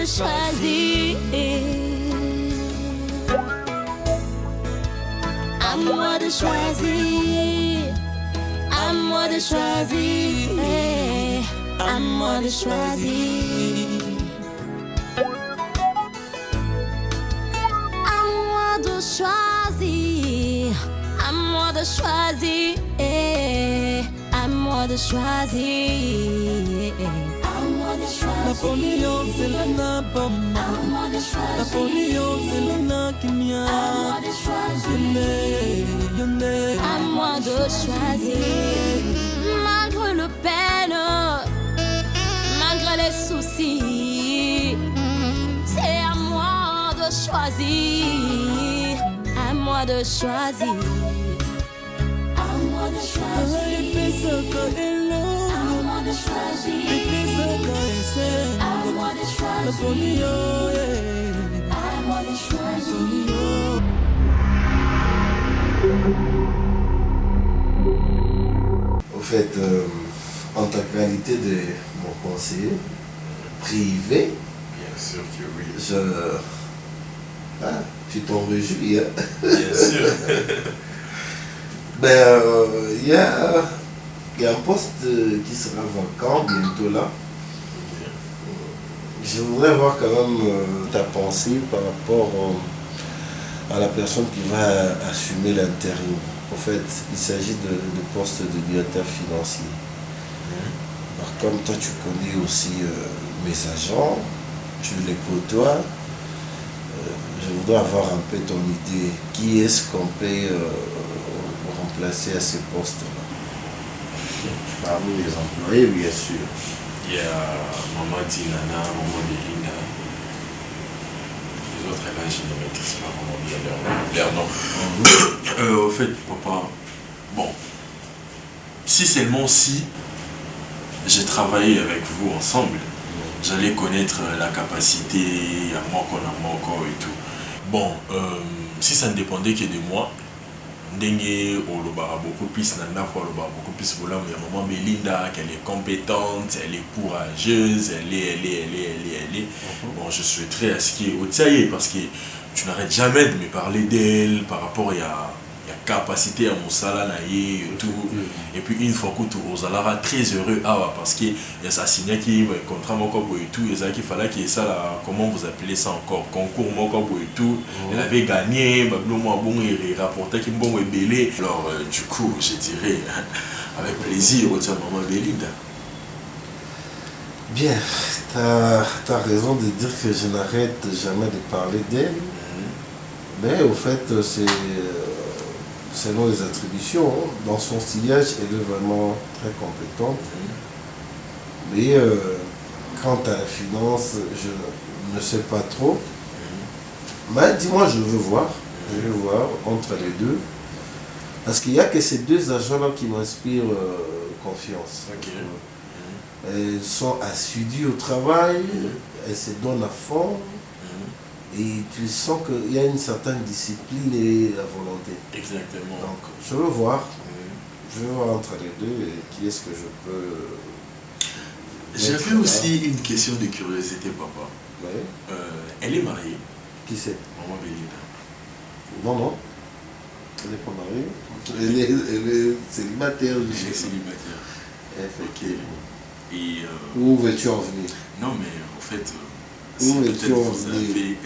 de choisir. À moi de choisir. À moi de choisir. À moi de choisir. À moi de choisir. À moi de choisir. À moi de choisir. Napoléon c'est le Nabama. Napoléon c'est le Nakimia. À moi de choisir. Malgré le peine, malgré les soucis, c'est à moi de choisir. À moi de choisir. À moi de choisir. À moi de choisir. À moi de choisir. À moi de choisir. Au fait, en ta qualité de mon conseiller privé, Bien sûr que oui. tu t'en réjouis. Hein? Bien sûr. Il y a un poste qui sera vacant bientôt là. Je voudrais voir quand même ta pensée par rapport à la personne qui va assumer l'intérim. En fait, il s'agit de poste de directeur financier. Alors, comme toi, tu connais aussi mes agents, tu les côtoies, je voudrais avoir un peu ton idée. Qui est-ce qu'on peut remplacer à ce poste-là? Parmi les employés, bien sûr. Il y a Maman Dinana, Maman Belinda. Les autres, là, je ne maîtrise pas vraiment bien leur nom. Au fait, papa, bon, si seulement si j'ai travaillé avec vous ensemble, j'allais connaître la capacité à manquer et tout. Bon, si ça ne dépendait que de moi, ndenge oloba beaucoup plus nanda fois oloba beaucoup plus voilà, mais maman Belinda qu'elle est compétente, elle est courageuse, elle est. Bon, je souhaiterais à ce qui est au tsaïe parce que tu n'arrêtes jamais de me parler d'elle par rapport à capacité à mon salaire et tout. Et puis une fois que tu es très heureux parce que il y a ça signé qui contrat et tout, et ça qu'il fallait qu'il y ait ça là, comment vous appelez ça encore, concours et tout. Elle avait gagné, il rapportait qu'il bon et belé. Alors du coup, je dirais avec plaisir au maman Belinda. Bien, tu as raison de dire que je n'arrête jamais de parler d'elle. Mais au fait, c'est selon les attributions, hein. Dans son sillage, elle est vraiment très compétente. Mais quant à la finance, je ne sais pas trop. Mais dis-moi, je veux voir entre les deux. Parce qu'il n'y a que ces deux agents-là qui m'inspirent confiance. Elles sont assidues au travail, elles se donnent à fond. Et tu sens qu'il y a une certaine discipline et la volonté. Exactement. Donc, je veux voir. Je veux voir entre les deux qui est-ce que je peux... J'avais aussi une question de curiosité, papa. Oui. Elle est mariée. Qui c'est? Maman Belinda. Non. Elle n'est pas mariée. Elle est célibataire. Elle est célibataire. Effectivement. Et où veux-tu en venir? Non, mais en fait... Où veux-tu en venir?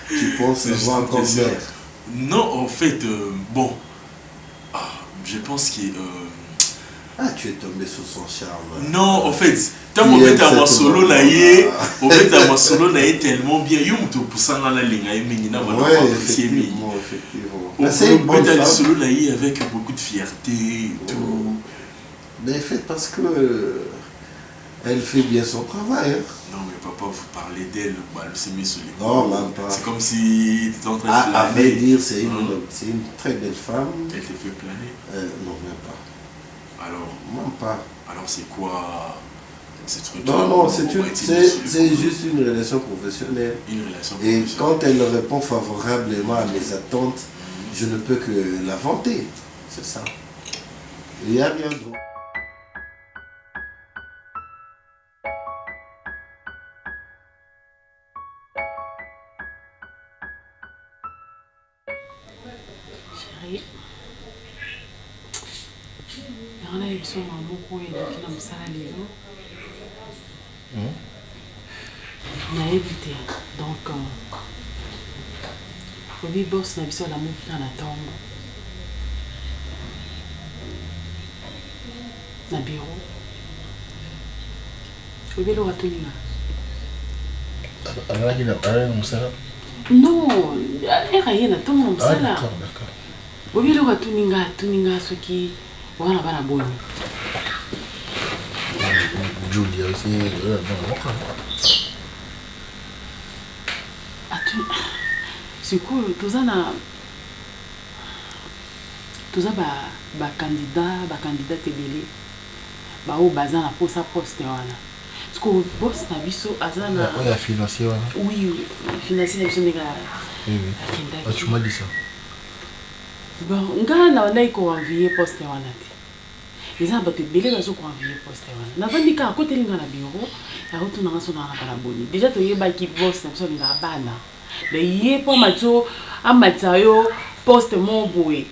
Tu penses avoir encore mère? Non, en fait, bon... je pense que... tu es tombé sous son charme. Non, en fait, tant qu'on met à ma solo naïe, on met à ma solo naïe tellement bien. Yo muto poussant dans la ligne, effectivement. C'est une bonne femme. Solo naïe avec beaucoup de fierté et tout. Mais fait parce que elle fait bien son travail. Hein. Non, mais papa, vous parlez d'elle, le s'est mis sur les non, même pas. C'est comme si tu étais en train de planer. À vrai dire, c'est une très belle femme. Elle te fait planer? Non, même pas. Alors, même pas. Alors c'est quoi ce truc? Non, c'est juste une relation professionnelle. Une relation professionnelle. Et quand elle répond favorablement à mes attentes, je ne peux que la vanter. C'est ça. Il n'y a rien d'autre. chérie. On a eu son beaucoup et donc il a mis ça à l'élo. On a évité. Donc, le big boss n'a vu ça l'amour qui en attend. Na bureau. Le bureau va tenir. Non, elle a rien à ton nom. Ah, d'accord, d'accord. Le bureau va tenir ce qui. Voilà, voilà, bon. Julia aussi, c'est cool, tout ça, candidat tebele, au bazar pour sa poste. Parce que le boss n'a biso azana. Oui, financier. Oui, financier, oui. Tu m'as dit ça. Bon, on a envoyé poste. Les gens ont belé dans envoyé poste. On a vendu à côté de la bureau, la route n'a pas bonne. Déjà, tu es qui boss, n'a pas bana. Mais il est pour macho, un matériau, poste mon boué.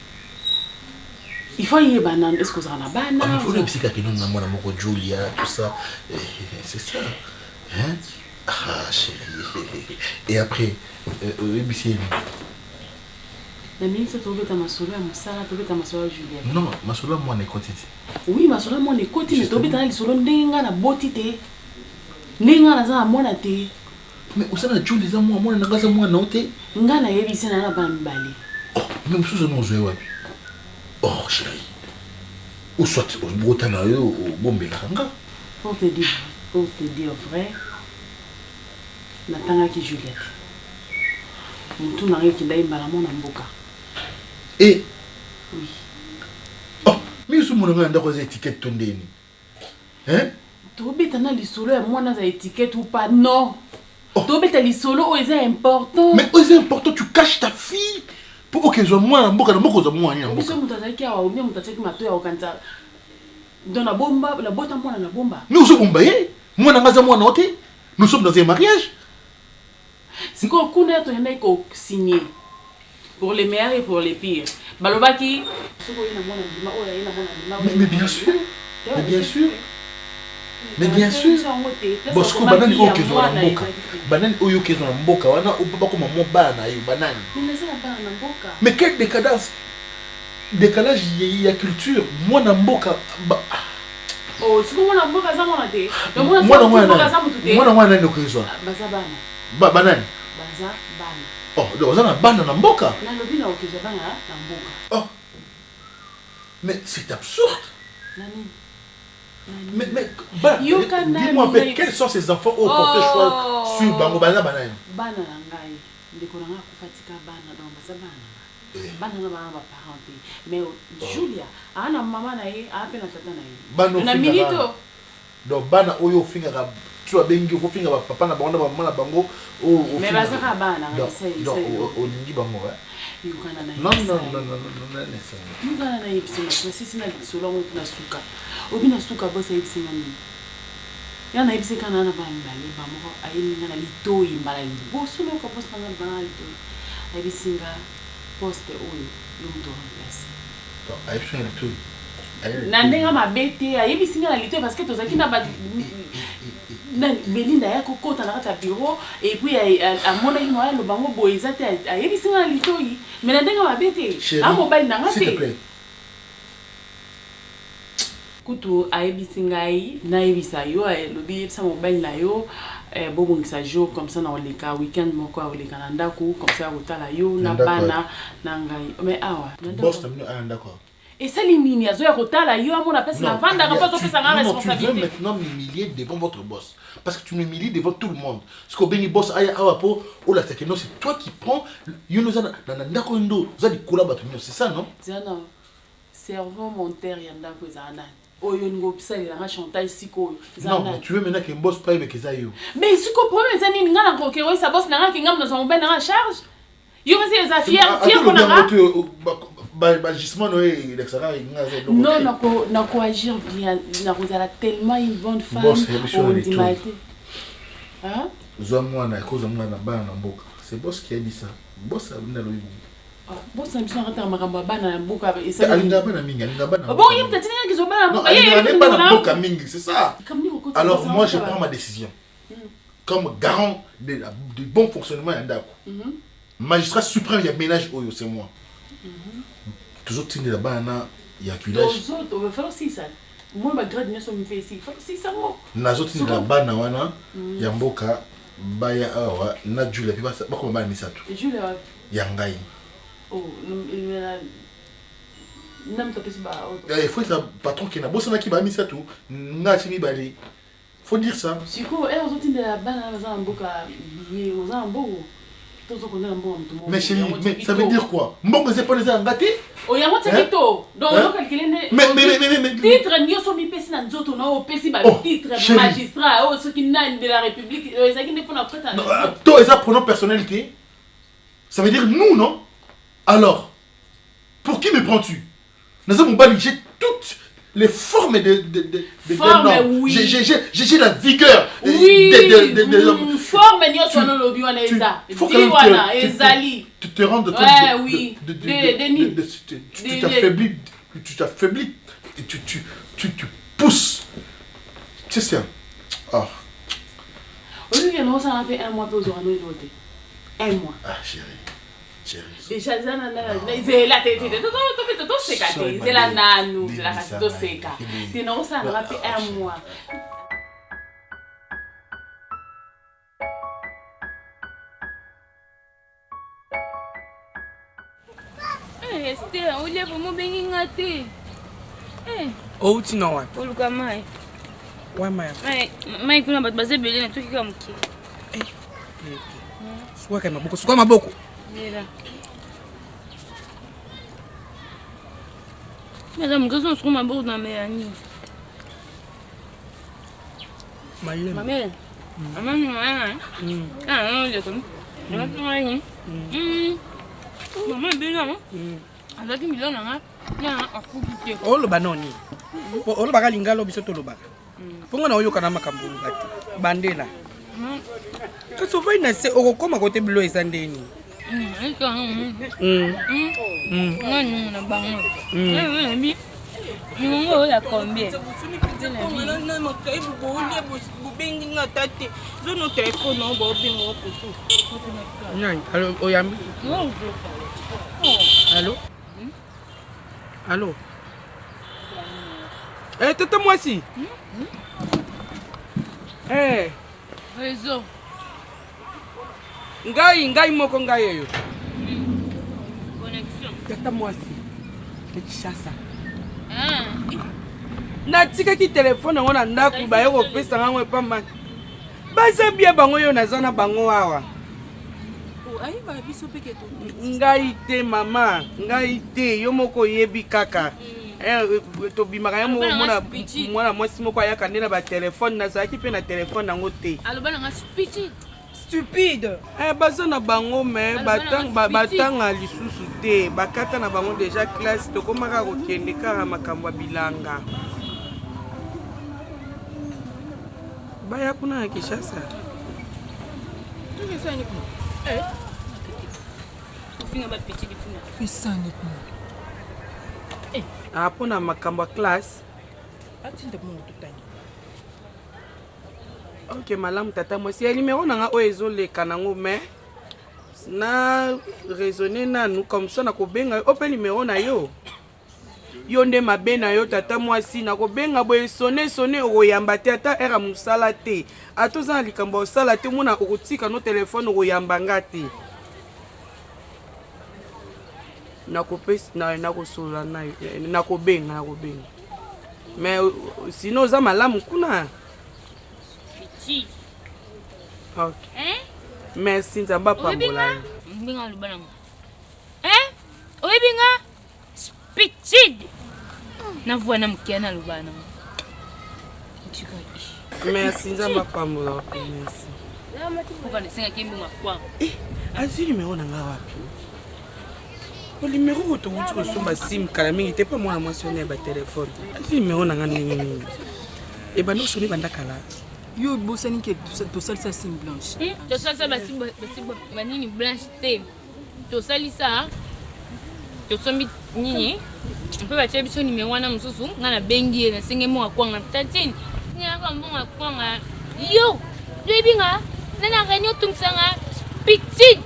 Il faut y banane, est-ce que vous en avez banane? Il faut le psychiatre qui nous a montré Julia, tout ça. C'est ça. Hein? Ah, chérie. Et après, oui, la ministre trouve ta masolo à Moussala, trouve ta masolo à Juliette. Non, masolo moi n'est côté. Oui, masolo moi n'est côté, mais trouve ta masolo n'enga na botité. N'enga na za mona te. Mais où ça na Julie za moi na gaza moi na te. Nga na yebisi na na bambali. Oh, même sous non jouer wapi. Oh, chérie. Ou soit au Brotana yo au Bombela nga. Pour te dire vrai, natanga ki Juliette. Mutu na qui ndai malamu na mboka. Et oui. Oh, mais ce monde a des étiquettes tondeni. Hein? Tu beta na lisolo ya mwana za étiquette ou pas? Non. Tu beta lisolo o est important. Mais c'est important, tu caches ta fille pour que soit moi en boka na moko za moi en boka. Biso mutazaki ya wa bien mutazaki mato ya okanta. Dans la bomba, la bota mwana na bomba. Nous sommes bombayés. Moi na gaza moi na ote. Nous sommes dans un mariage. Si qu'on connaît ton yenda ko signé pour les meilleurs et pour les pires. Balobaki, mais bien sûr. Mais bien sûr. Mais bien sûr. Bosco banani o kezo na mboka. Banani oyo kezo na mboka wana obaba ko maman bana yo banani. Mais quelle décadence. Décalage il y a culture. Moi na mboka oh, si qu'on na mboka za mona te. Moi na mwana ni kezo. Bazabana. Banani. Baza bana. Oh, donc on a bana na mboka. Na lobi na okezo bana na mboka. Oh. Mais c'est absurde. Nani. Mais dis-moi quels sont ces enfants au porté choix sur bango bana banani. Bana na ngai. Ndeko na nga kufatika bana donc bazabana. Bana na bana ba parenté. Mais Julia, ana mama na ye, a peine tata na ye. Na minito. Donc bana oyo finga tu as bengi ko finga papa na bango na mama na bango o mais bazaka bana ngisa donc o lingi bango yukana na non yukana na yipsima sisi na solo mo na suka obina suka bosa yipsima ni yana yipsika na na bambali bamo ayini na lito yimbala boso lo ko posta na bana lito ayisinga poste oyo yumto remplacer donc ayipsina lito na ndenga mabete ayisinga na lito parce que tozaki na ba Belinda ya kokota na kata bureau et puis à mon avis moi le bango boisate a yebisinga na litoi mais na ndenga mabete a mobile na ngate s'il te plaît kutu a yebisinga yi na yebisa yo lobi yebisa mobile na yo bobongisa jour comme ça na oleka weekend moko oleka na ndako comme ça otala yo na bana na ngai mais awa boss tamino a ndako. Et ça, l'imini, à Zoya Rotala, il y a mon appel, c'est la vente, la responsabilité. Tu veux maintenant m'humilier devant votre boss. Parce que tu m'humilies devant tout le monde. Parce que Benny boss, c'est toi qui prends. C'est ça, non? Cerveau monteur, Yandako Zana. Oyongo Psa, il y a un chantage psycho. Non, mais tu veux maintenant qu'un boss prenne avec Zayo. Mais ce qu'on prend, les amis, n'a pas que sa boss n'a qu'un dans son ben en charge. Il y a des affaires, fier qu'on a. Non, on peut agir bien. On a tellement une bonne femme. C'est boss qui a dit ça. Boss a dit Bon, ça me semble que tu as un bana mboka. Alinga bana mingi, alinga bana. Bon, il y a peut-être qui sont bana mboka. Alinga bana mboka mingi, c'est ça. Alors moi, je prends ma décision. Comme garant du bon fonctionnement d'Andako. Magistrat suprême, il y a ménage Oyo, c'est moi. Toujours tiner la banane, il y a culage. Les autres, il va falloir 6 ans. Moi, ma grade, nous sommes fait ici. Il faut 6 ans. Nazo tiner la banane, il y a mboka, baya awa, na Jules, puis pas comment bana misato. Jules, Yangai. Oh, il faut être un patron qui n'a pas besoin de misato. N'a chimi bali. Faut dire ça. Si quoi, elle aux autres de la banane, aux amboka, aux ambos. Mais chérie, mais ça veut dire quoi? Mbongo c'est pas les angati? Oh, il y a moi tito. Donc on calcule mais titre ni so mi pesi na nzoto na o pesi ba titre magistrat oh ceux qui n'ont de la République ça qui n'est pas notre temps. Toi et ça pronom personnalité. Ça veut dire nous non? Alors pour qui me prends-tu? Nous avons balayé toutes les formes de oui. J'ai la vigueur. Oui. Forme ni on le lobby on est ça. Diwana ezali. Tu te rends de toi. Oui. Tu t'affaiblis et tu pousses. C'est ça. Ah. Aujourd'hui nous ça a fait 1 mois pour nous voter. 1 mois. Ah chérie. Déjà c'est la tête tout seka c'est la nanu c'est la tout seka et non ça a fait 1 mois. Esther, olha como bem engate. Ou tu não é? O lugar mais. Ué, mãe. Mãe, kuna bat baze beleza, tu que como que? Sua que é mabuco, sua mabuco. Mira. Madame, que são sua mabuco na minha ani? Malem. Mamãe. Mamãe não é? Ah, não, olha como. Não é. Mamãe bem não. Azaki milona nga. Ya akubite. Olo banoni. Olo bakalinga lo biso to lo baka. Ponga na oyo kana makambo ngati. Bandela. Kaso vai na se okokoma kote bilo ezandeni. Ngani na bango. Bi. Ningo ya combien? Na makai bu bolie bu bengi ngatate. Zo no telefone no bo bingo ko. Nyai, allo oyambi. Allô? Allô? Eh, tata moi si. Eh. Réseau. Ngai moko ngai yo. Connexion. Tata moi si. Kishasa. Natika ki telefone ngo na ndaku ba yo pesa ngwe pamba. Baza bia bango yo nazana bango awa. Ngai te mama, ngai te yo moko yebi kaka. To bimaka ya mwana mwasi moko ayaka nde na ba telefone nazalaki pe na telefone nango te. Alobana nga stupide. Baza na bango me batanga lisusu te, bakata na bango déjà classe tokomaka kokende kaka makambo ya bilanga. Baya kuna na Kinshasa. Apona makambo classe. Ok, malamu tata moi si numéro nanga o ezoleka nango mais na raisonner nanu comme ça na kobenga ope numéro na yo. Yo nde mabe na yo tata moi si na kobenga boye sonner oyamba te ata era musala te. Atoza na likambo osala te mona okotika no téléphone oyamba ngate. Nakosola nakobenga mais sinon za malamu kuna petit. Ok. Merci nzamba pambola. Mbinga lubana. Oyebinga petit. Na voix na mkiana lubana. Merci nzamba pambola. Merci. Pourquoi ne singa kimbinga kwa? Azili numéro na nga wapi? Le numéro où tu as SIM, tu n'es pas moi à mentionner le téléphone. Le numéro n'a rien. Et ben nous sommes dans Dakar. Yo bossani que tu sors ça SIM blanche. Tu sors ça SIM blanche. Tu sors ça. tosombi nini mpe batia biso numéro wana mosusu nga na bengi ye nasengi mo akwanga tatini nyaka mbongo akwanga yo yoyebi nga nana réunion tungisanga spiti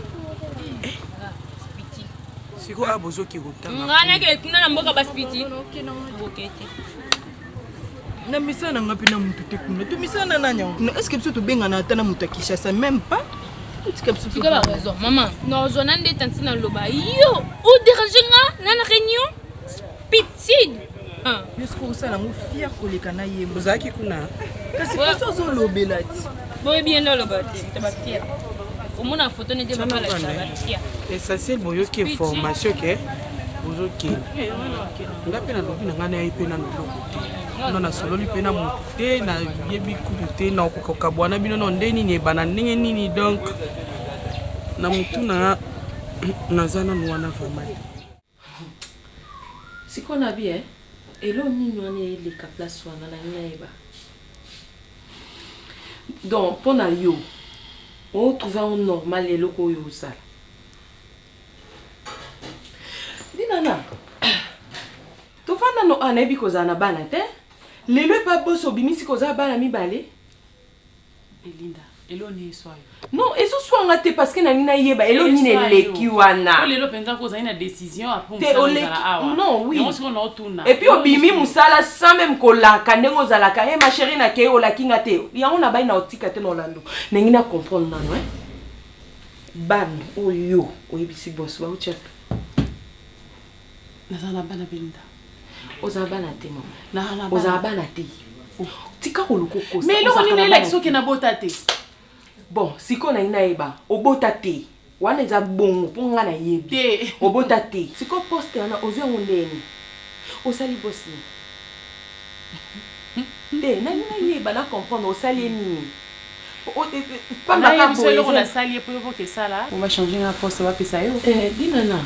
siko abozoki kotanga nga nake tuna na mboka baspiti okete na misana nga mpe na mutu te kuna tomisana na nyango est ce que biso tobengana ata na mutu ya Kinshasa même pas sika baraison mama nazwana nde tanti na loba yo oderange nga na réunion spitide biso kosala yango fier koleka na ye ozalaki kuna kasi koso ozolobela ti boyebi ye nde oloba te tabafier omona foto nete babalaabatia essentiel boyoki information ke ozokende nga mpe nalobi na ngai nayebi mpe na loloko te no nasololi mpe na motu te nayebi kutu te nakokabwana bino no nde nini ebana ndenge nini donc na motu na naza nanu wana vraiment siko na bi elo nini wana eleka place wana na nayeba donc mpo na yo otrouve yango normal eloko oyo osala dinana tofanda no anayebi kozala na bana te lelo epa boso obimisi kozala bana mibale Elinda elo ni eswayo non ezoswanga te parce que nani nayeba elo nini eleki wana lelo penza kozala na décision te non oui otuna et puis obimi musala sans même kolaka ndenge ozalaka e ma chérie na ke olakinga te yango na bai na otika te na Orlando nengi na comprendre nano ban oyo oyebisi boss ba ucha nazana bana Belinda ozala bana te mama ozala bana te tika koluko kosa mais eloko nini election ke na bota te bon siko na ina eba obota te wana eza bongo mpo nga na yebi te obota te siko poste wana ozwi yango ndeni osali bosi te nani nayeba na comprendre osali ye nini on va changer la poste va pesa yo dinana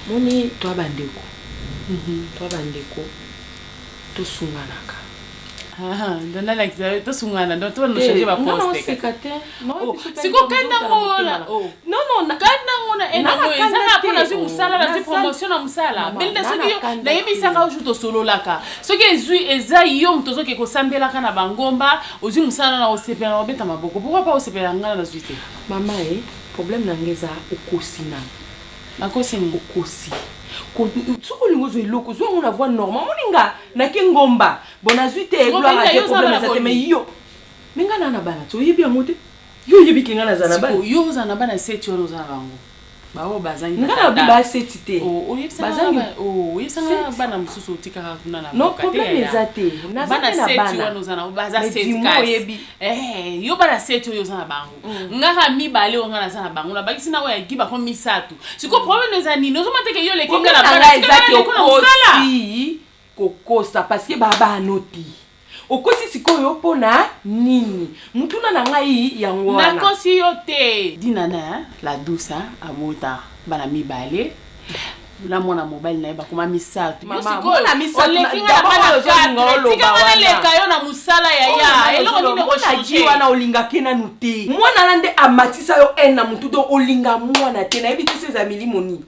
moni toi bandeko tosunganaka ndona la kizayo tosungana ndo to no changer ba poste siko kanda ngona non kanda ngona ena ezana pona zi musala la zi promotion na musala Belinda soki yo na yebi saka oju to solo laka soki ezui eza yo mtozo ke kosambela kana bangomba ozi musala na osepela obeta maboko pourquoi pas osepela ngana na zuite mama problème na ngeza okosina nakosi ni okosi Tsoko lingo zo eloko zo ngona voix normal moninga na kengomba bona zuite gloire te problème za te mais yo minga na bana to yebi amote yo yebi kinga na zana bana yo zana bana seti yo zana bango bawo bazangi ngana biba seti te yebisanga bana mususu otikaka kuna na no problème ezate na seti yo zana baza seti kasi yo bana seti yo zana bango ngaka mibale o ngana zana bango na bakisi na oya giba ko misatu siko problème ezani nozo mateke yo lekinga na bana ezate okosi kokosa parce que baba anoti okosi sikoyo pona nini mutuna na ngai yango wana nakosi yo te dinana la douce abota bana mibale la mwana mobile na yeba kuma misatu mona misatu olekinga na bana zanga tika bana leka yo na musala ya eloko nini ko changer wana olinga kena nuti mwana nande amatisa yo ena mutudo olinga mwana te na yebi tuse za milimo ni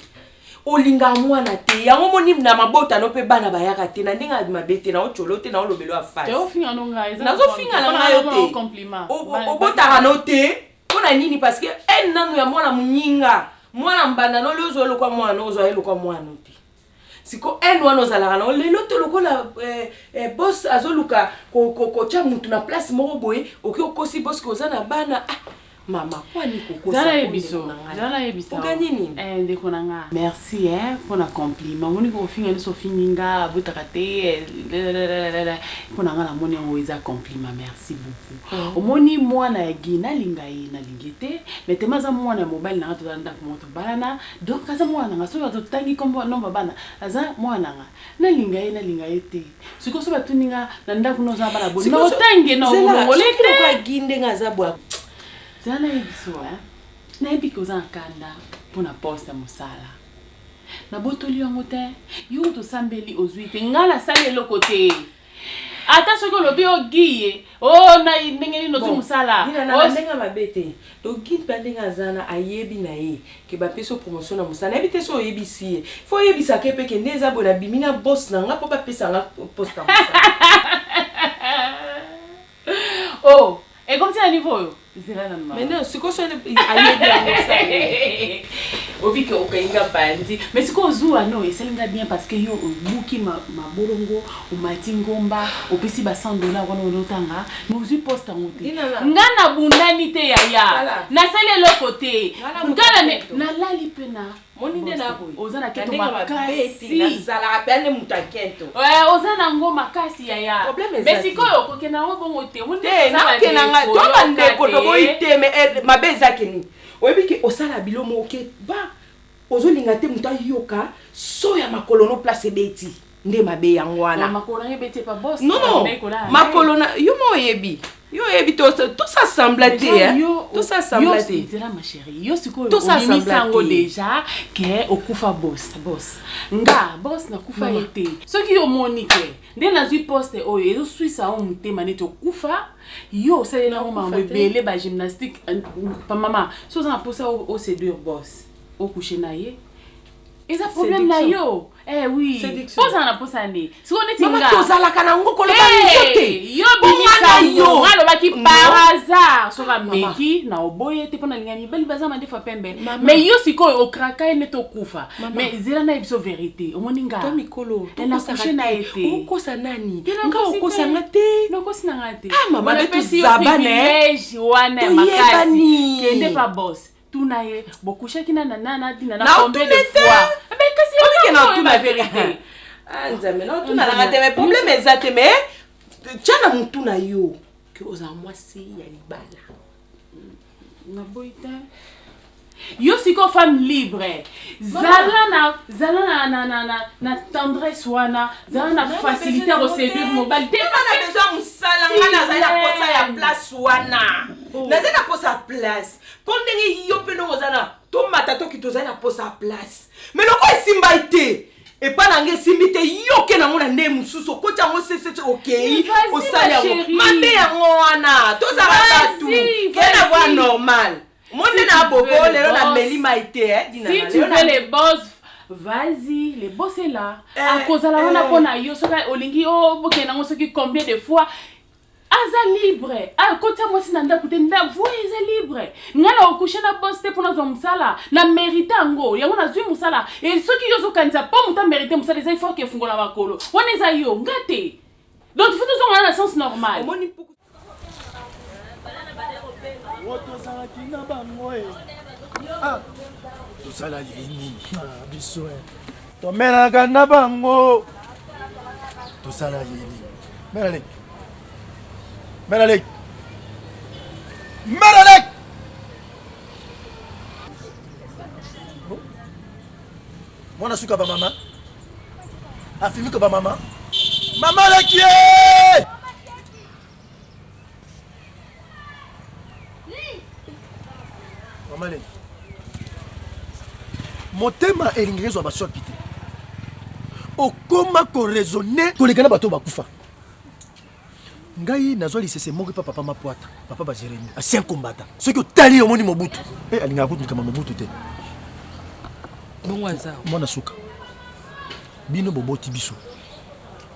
olinga mwana te yango moni na mabota no pe bana bayaka te na ndinga mabete na ocholo te na olobelo afasi te ofinga no ngai nazo finga na ngai te compliment obota no te pona nini parce que nanu ya mwana munyinga mwana mbanda no lozo lokwa mwana ozo elokwa mwana te siko wana ozalaka na lelo to lokola boss azoluka ko cha mutu na place moko boye okosi boss ko za na bana mama kwani kokosa zala yebisa ugani nini ndeko nanga merci pour la compliment moni ko finga ni so fininga butaka te pour nanga na moni o eza compliment merci beaucoup omoni mwana ya gina linga ina lingete mais te maza mwana mobile na to zanda moto bana donc kaza mwana nga so to tangi kombo nomba bana aza mwana nga na linga ete siko so batuninga na ndaku no za bana boni no tangi no ngolete kwa ginde ngaza bwa zala yebiso na yebi koza nkanda pona poste musala na botoli yango te yo to sambeli ozwi te ngala sali eloko te ata soki olobi ogiye o na ndenge nini ozi mosala ndenge mabe te to guide mpe ndenge aza na ayebi na ye ke bapesa promotion na mosala nayebi te so oyebisi ye fo oyebisaka ye mpe ke nde eza boye nabimi na boss na nga mpo bapesanga poste ya mosala oh et comme ça à niveau yo maintenant siko so ayebi yango osala obi ke okainga bandi mais siko ozwa no esalinga bien parce que yo obuki mabolongo omati ngomba opesi ba $100 wana olotanga mais ozwi poste yango te nga na bundani te yaya nasali eloko te ngala nalali mpe na moni nde na boye oza na keto makasi nazalaka mpe ane mutu aketo oza nango makasi yaya mais sikoyo okokenda yango bongo te nakenanga to bandeko toboyi te mabe ezake nini oyebi ke osala bilomo oke ba ozolinga te mutu ayoka so ya makolo no place ebeti nde mabe yango wana non makolo na yo mo oyebi yo ebi tout ça semble te tout ça semble te là ma chérie yo siko tout ça semble déjà que okufa boss nga boss na kufa ete soki yo monike nde nazwi poste oyo ezo suisa o mutema neti okufa yo salela ngo mambo ebele ba gymnastique pa mama so za na posa o séduire boss o coucher na ye et ça problème là yo eh oui posa na posa ne si on est tinga to zala kana ngo kolo ba misote yo bimisa yo ngalo baki par hasard so ka meki na oboye te pona lingani beli baza mande fa pembe mais yo siko o kraka ne to kufa mais zela na ibiso vérité o moninga to mikolo to na coucher na été o kosa nani nga o kosa ngate no kosi na ngate mama be to zabane wana makasi kende pa boss tuna ye bokusha kina nana dina na combien de fois mais kasi yo na tuna vérité nzambe na tuna na ngate mais problème ezate mais tchana mutu na yo que oza mwasi ya libala na boita yo siko femme libre zala na tendresse wana zala na facilité à séduire mobile te na besoin musala ngana za ya posa ya place wana na za na posa place pondenge yo pe no zana to mata to kito za na posa place mais loko esimba ite et pas nange simbite yo ke na ngona ne mususo ko tsango sese okay osali yango mame yango wana to za batatu kena kwa normal monde na bobo lelo na meli maite si tu veux les boss vas-y les boss est là à cause la wana pona yo soka olingi o bokena ngo soki combien de fois aza libre a côté moi si nanda kute nda vous êtes libre ngala okusha na boss te pona zo musala na mérite ngo yango na zwi musala et soki yo zo kanza po muta mérite musala za il faut que fungola makolo wana za yo ngate donc il faut tout ça dans le sens normal tosala yini biso tomelaka na bango tosala yini meralek mwana suka ba mama afimika ba mama lekie mama motema elingaki ezwa basoki te okoma koraisonne koleka na bato bakufa ngai nazwa lisese moko pa papa mapwata papa bajeremi ancien combattant soki otali omoni mobutu alingaka kutunikama mobutu te bongwaza mwana suka bino boboti biso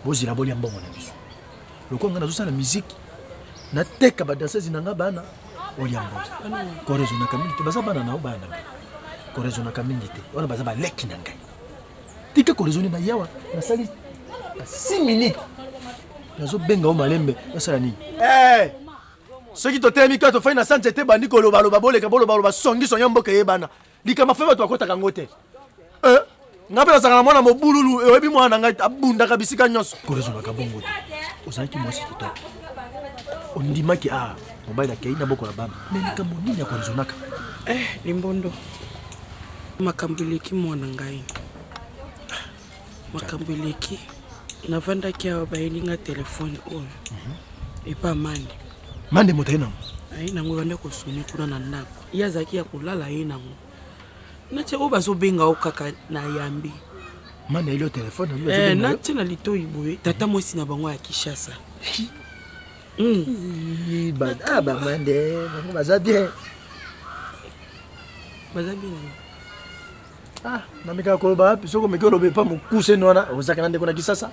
bozila bolia mbongo na biso lokola nga nazosala miziki nateka badansezi na nga bana olia mbongo koraisonnaka mingi te baza bana nao bana koraisonnaka mingi te wana baza baleki na ngai tika koraisonne na yawa nasali 6 minutes nazobenga o malembe nasala nini soki totelemi kaka tofai na sanze te bandi kolobaloba bolobaloba songiso ya mboka eyebana likama fe bato bakotaka ngo te nga mpe nazalaka na mwana mobululu oyebi mwana na ngai abundaka bisika nyonso koraisonnaka bongo te ozalaki mwasi kitoko ondimaki mobali akei na boko na bana me likambo nini ya koraisonnaka limbondo makambo eleki mwana ngai makambo eleki navandaki awa bayelinga telefone oyo epa mande moto aye nango aye nango ebanda kosoni kuna na ndako ye azalaki ya kolala ye nango natie oyo bazobenga o kaka na yambi mande ayeli o telefone natie na litoyi boye tata mwasi na bango ya Kishasa Bamande, baza bien. Baza bien. Ah, namika koloba, pisoko mekolo be pa mukuse nona, ozaka nande kona kisasa.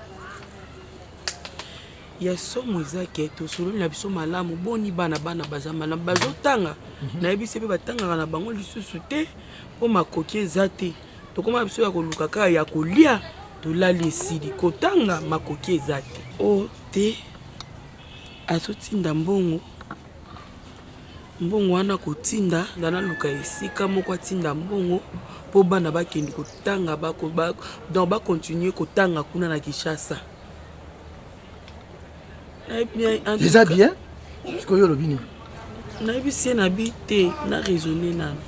Ya somo ezaki tosolola na biso malamu boni bana baza malamu bazotanga nayebisi mpe batangaka na bango lisusu te mpo makoki eza te tokoma biso ya koluka kaka ya kolia tolali esili kotanga makoki eza te o te azotinda mbongo wana kotinda naluka esika moko atinda mbongo mpo bana bakende kotanga donc bakontinue kotanga kuna na Kinshasa. Déjà bien? Ce que yo lobini. Naibisi na bité na raisonner nanu.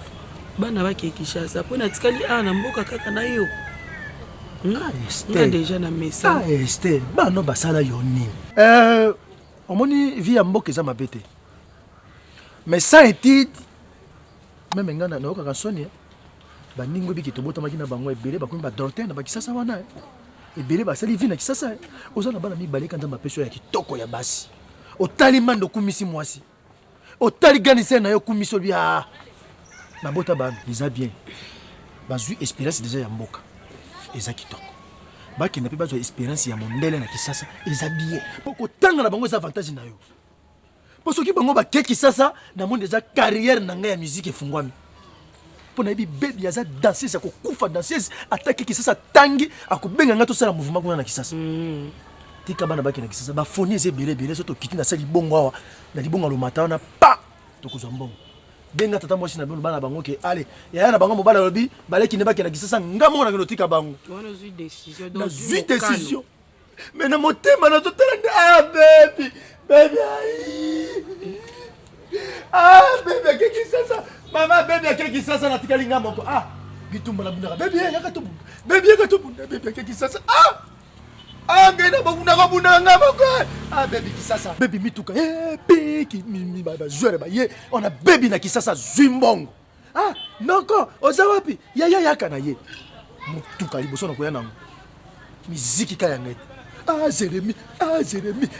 Bana ba Kinshasa po na tikali na mboka kaka na yo. Nga déjà na message. Ah Esther, bana basala yoni. Omoni vie ya mboka eza mabete. Mais ça étude même ngana na okaka soni. Baningo biki tobota makina bango ebele bakomi ba docteur na ba Kinshasa wana. Ebele basali vie na Kinshasa. Ozana bana mibale kanda mapeso ya kitoko ya basi. Otali mando kumisi mwasi. Otali ganise na yo kumiso bia. Na bota bana, eza bien. Bazui expérience déjà ya mboka. Eza kitoko. Baki na pe bazui expérience ya mondele na Kinshasa, eza bien. Poko tanga na bango eza avantage na yo. Poso ki bango ba ke Kinshasa na monde déjà carrière na nga ya musique efungwami. Pona yebi baby aza danseuse akokufa danseuse ataki Kinshasa tangi akobenga nga tosala mouvement kuna na Kinshasa. Tika bana baki na Kinshasa ba foni eze belé soto kiti na sali bongo awa na libonga lo mata na pa tokozwa mbongo. Benga tata mwasi na bana bango ke ale ya na bango mobala lobi baleki ne baki na Kinshasa ngamo na tika bango. Wana zui décision donc zui décision. Mais na motema na totala baby baby ke Kinshasa. Mama bébé keki sasa na tikali ngamo ko bitumba na bunda bébé yaka to bunda bébé keki sasa ngena bunda ko bunda ngamo ko bébé kisasa bébé mituka beki mi ba jouer ba ye on a bébé na kisasa zwimbongo noko oza wapi yaka na ye mutuka liboso na koya nango miziki kaya ngeti Jérémy,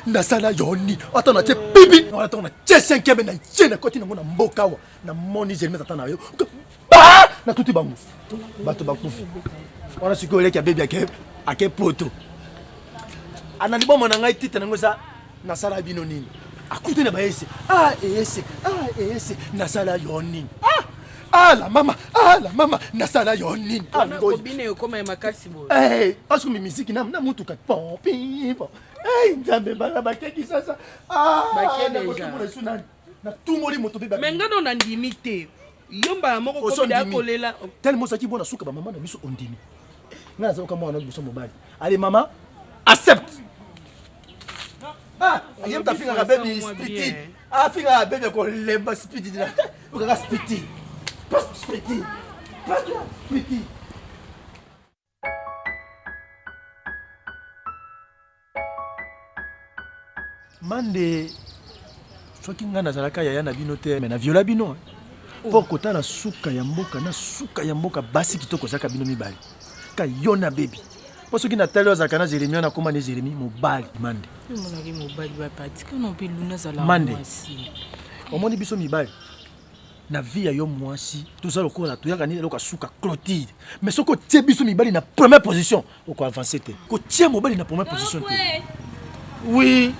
nasala yoni. Attends, na bibi. Attends, na 5e na jena koti na mboka wa. Na moni Jérémy tata na yo. Na tuti bango. Bato bakufu. Wana siko le kia baby ake poto. Ana libo mona ngai tite nango za nasala bino nini. Akute na baese. Ese. Nasala yoni. La mama, nasala yoni. Kobine yokoma ya makasi bo. Asko mi miziki na mutuka pompi. Nzambe bana bakeki sasa. Bakende na tumoli moto beba. Mengano na ndimi te. Yomba moko ko bida kolela. Tellement ça qui bona suka ba mama na biso ondimi. Ngana za kama wana biso mobali. Allez mama, accepte. Ayem ta finga baby spiti. Finga baby ko lemba spiti dina. Ukaka spiti. Spiti. Mande soki nga nazalaka yaya na bino te me na viola bino po kotala suka ya mboka na suka ya mboka basi kitoko zaka bino mibali ka yona baby po soki natali ozalaka na Jérémy na koma ne Jérémy mobali mande monaki mobali ba pati kana mpe luna zala mwasi omoni biso mibali na vie ya yo mwasi toza lokola toyaka nini loka suka Clotilde mais soko tie biso mibali na première position oko avancer te ko tie mobali na première position te oui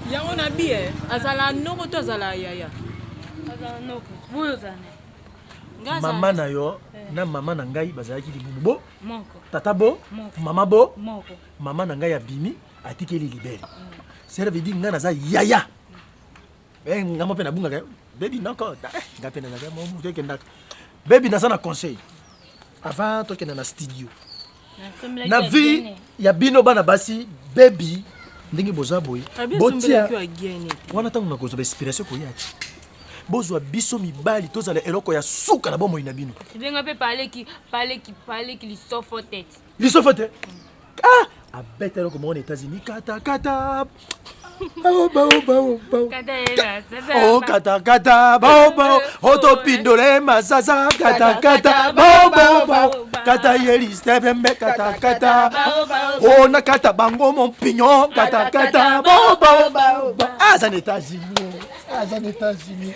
yango na bie azala noko to azala yaya azala noko boyo zane mama na yo na mama na ngai bazalaki libumu bo moko tata bo mama bo moko mama na ngai abimi atikeli libere ça veut dire nga naza yaya ngamo pe na bunga ka baby noko nga pe na nga mo mutu kenda baby na sana conseil avant to kenda na studio na vie ya bino bana basi baby ndenge boza boy botia wana tangu na kozo ba inspiration ko yati bozwa biso mibali tozala eloko ya suka na bomoi na bino ndenge pe parler qui lisofo tête abeta eloko mo na États-Unis kata kata bao otopindole masasa kata bao kata yeli stepembe kata kata oh na kata bango mon pignon kata kata ça n'est pas États-Unis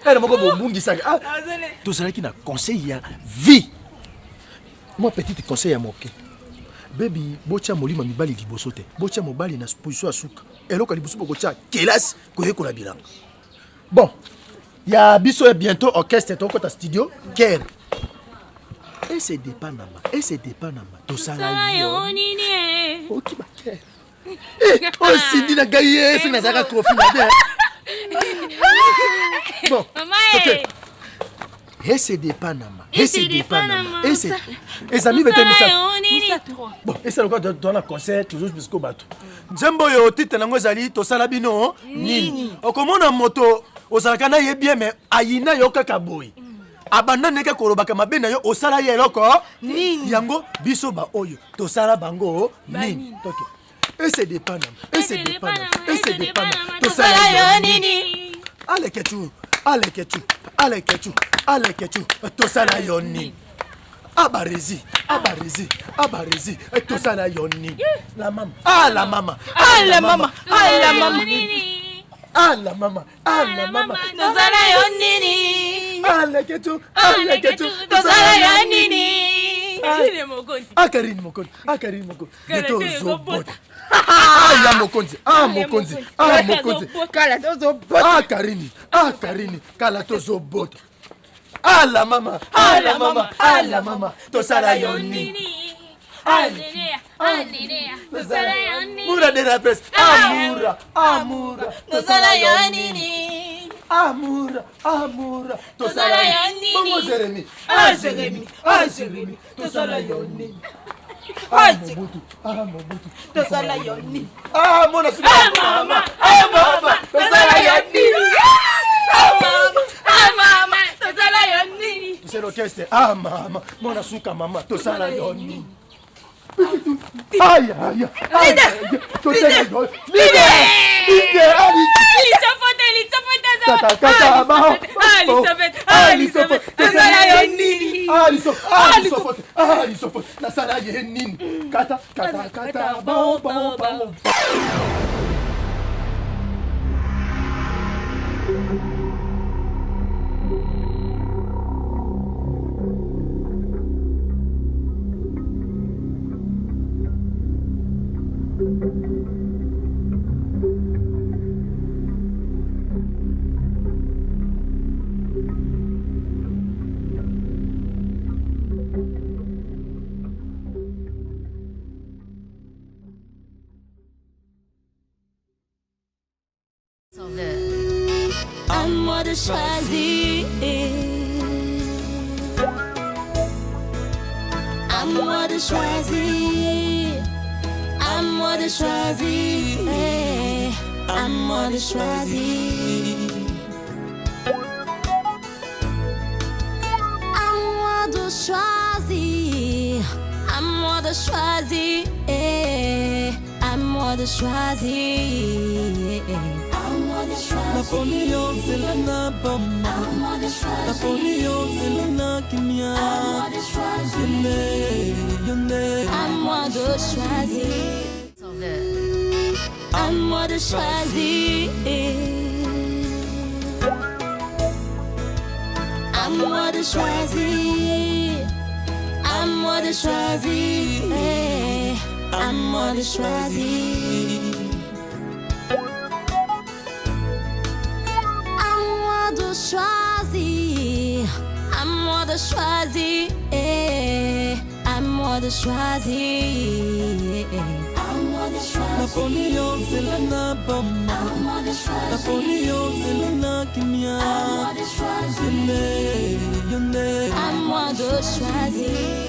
elle moko bongi ça tout ça qui na conseil ya vie moi petite conseil ya moke baby bocha molima mibali liboso te bocha mobali na position asuka eloko liboso bocha kelas ko la bilanga bon ya biso et bientôt orchestre to ta studio ker et c'est des Panama to sala yo nini ok ba ker oh Cindy na gaye c'est na zaka trophy na bien bon ok et c'est des Panama et c'est et amis bete misa bon et c'est le quoi dans la concert toujours jusqu'au bateau nzembo yo titre nango ezali to sala bino nini okomona moto ozalaka na ye bien mais ayina yo kaka boy abanda neke kolobaka mabe na yo osala ye eloko nini yango biso ba oyo tosala bango nini ok et c'est des Panama tosala yo nini aleketu tosala yo nini abarezi tosala yo nini la mama Tozala yo nini aleketu tozala yo nini Akarine Mokonzi Neto Zobota Mokonzi Kala tozo bota Akarine Kala tozo bota la mama tosala yo nini Mura de la presse Amura tozala yo nini Amura tosala yo nini Bongo Jérémy tosala yo nini Mobutu tosala yo nini mona suka mama tosala yo nini mama tozala yo nini c'est l'orchestre mama mona suka mama tosala yo nini Aïe tosala yo À moi de choisir. À moi de choisir. À moi de choisir. À moi de choisir. À moi de choisir. À moi de choisir. À moi de choisir. Napoléon c'est la nabama Napoléon c'est la nakimia À moi de choisir. À moi de choisir. À moi de choisir. À moi de choisir. À moi de choisir. Choisir, à moi de choisir, à moi de choisir. Napoléon c'est la nabama Napoléon c'est la nakimia À moi de choisir.